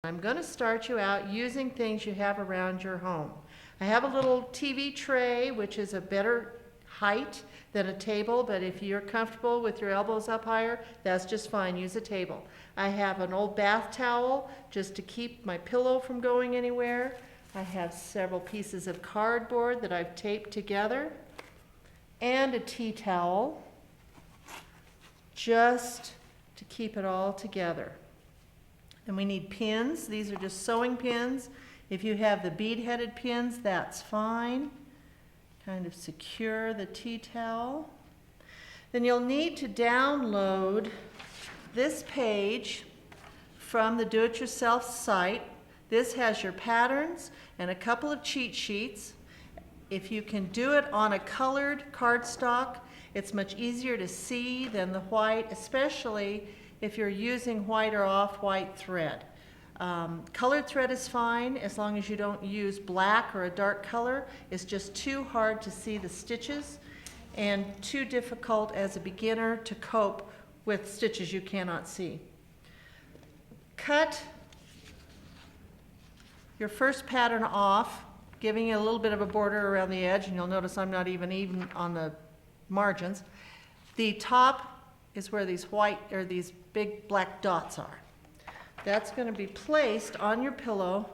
I'm going to start you out using things you have around your home. I have a little TV tray, which is a better height than a table, but if you're comfortable with your elbows up higher, that's just fine. Use a table. I have an old bath towel just to keep my pillow from going anywhere. I have several pieces of cardboard that I've taped together, and a tea towel just to keep it all together. And we need pins. These are just sewing pins. If you have the bead-headed pins, that's fine. Kind of secure the tea towel. Then you'll need to download this page from the Do-It-Yourself site. This has your patterns and a couple of cheat sheets. If you can do it on a colored cardstock, it's much easier to see than the white, especially if you're using white or off-white thread. Colored thread is fine as long as you don't use black or a dark color. It's just too hard to see the stitches and too difficult as a beginner to cope with stitches you cannot see. Cut your first pattern off, giving it a little bit of a border around the edge, and you'll notice I'm not even on the margins. The top is where these white or these big black dots are. That's going to be placed on your pillow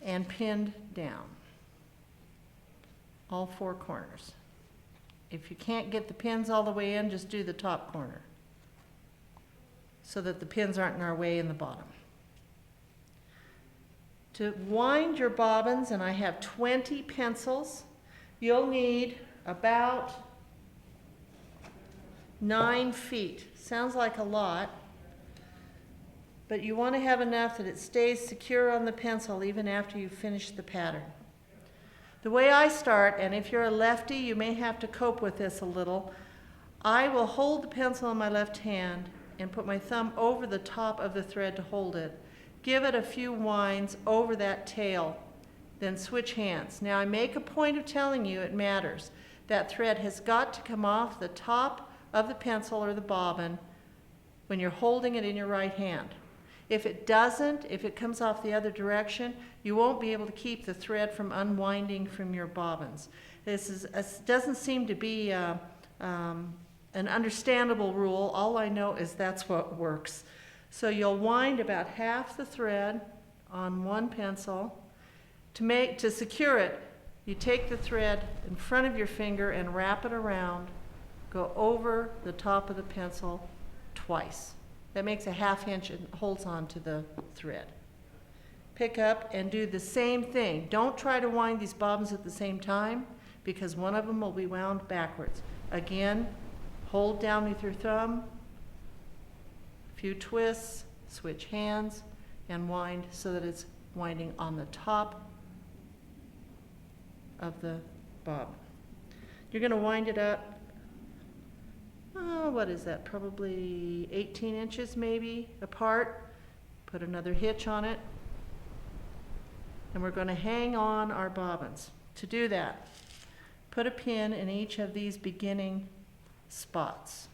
and pinned down, all four corners. If you can't get the pins all the way in, just do the top corner so that the pins aren't in our way in the bottom. To wind your bobbins, and I have 20 pencils, you'll need about 9 feet. Sounds like a lot, but you want to have enough that it stays secure on the pencil even after you finish the pattern. The way I start, and if you're a lefty, you may have to cope with this a little, I will hold the pencil in my left hand and put my thumb over the top of the thread to hold it. Give it a few winds over that tail, then switch hands. Now I make a point of telling you it matters. That thread has got to come off the top of the pencil or the bobbin when you're holding it in your right hand. If it doesn't, if it comes off the other direction, you won't be able to keep the thread from unwinding from your bobbins. This doesn't seem to be an understandable rule. All I know is that's what works. So you'll wind about half the thread on one pencil. To secure it, you take the thread in front of your finger and wrap it around. Go over the top of the pencil twice. That makes a ½ inch and holds on to the thread. Pick up and do the same thing. Don't try to wind these bobbins at the same time because one of them will be wound backwards. Again, hold down with your thumb, a few twists, switch hands, and wind so that it's winding on the top of the bobbin. You're going to wind it up, what is that, probably 18 inches maybe apart. Put another hitch on it, and we're going to hang on our bobbins. To do that, put a pin in each of these beginning spots.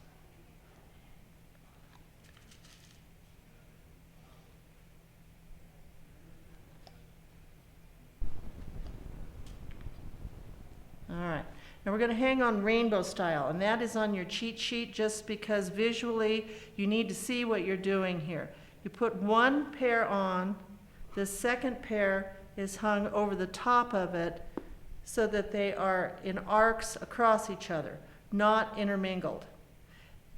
All right. Now we're going to hang on rainbow style, and that is on your cheat sheet just because visually you need to see what you're doing here. You put one pair on, the second pair is hung over the top of it so that they are in arcs across each other, not intermingled.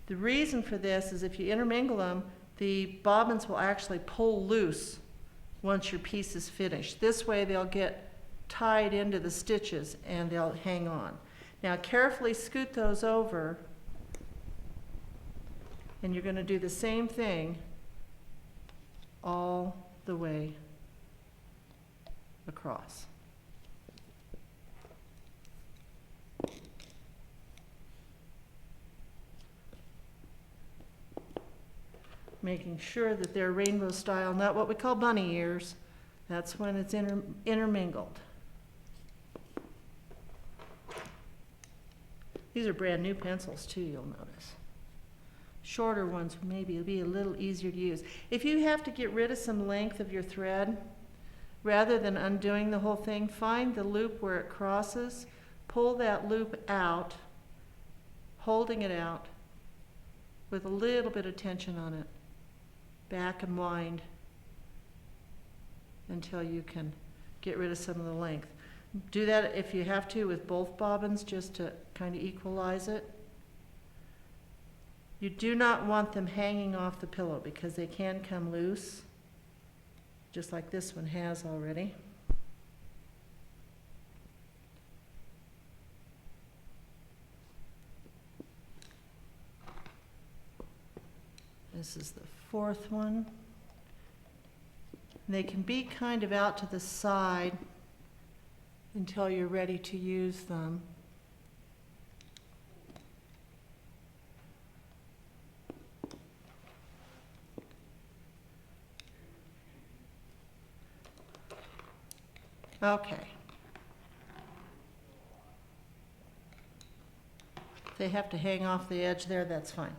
The reason for this is if you intermingle them, the bobbins will actually pull loose once your piece is finished. This way they'll get tied into the stitches and they'll hang on. Now carefully scoot those over, and you're going to do the same thing all the way across. Making sure that they're rainbow style, not what we call bunny ears. That's when it's intermingled. These are brand new pencils too, you'll notice. Shorter ones maybe will be a little easier to use. If you have to get rid of some length of your thread, rather than undoing the whole thing, find the loop where it crosses, pull that loop out, holding it out with a little bit of tension on it, back and wind until you can get rid of some of the length. Do that if you have to with both bobbins, just to kind of equalize it. You do not want them hanging off the pillow because they can come loose, just like this one has already. This is the fourth one. They can be kind of out to the side until you're ready to use them. Okay. If they have to hang off the edge there, that's fine.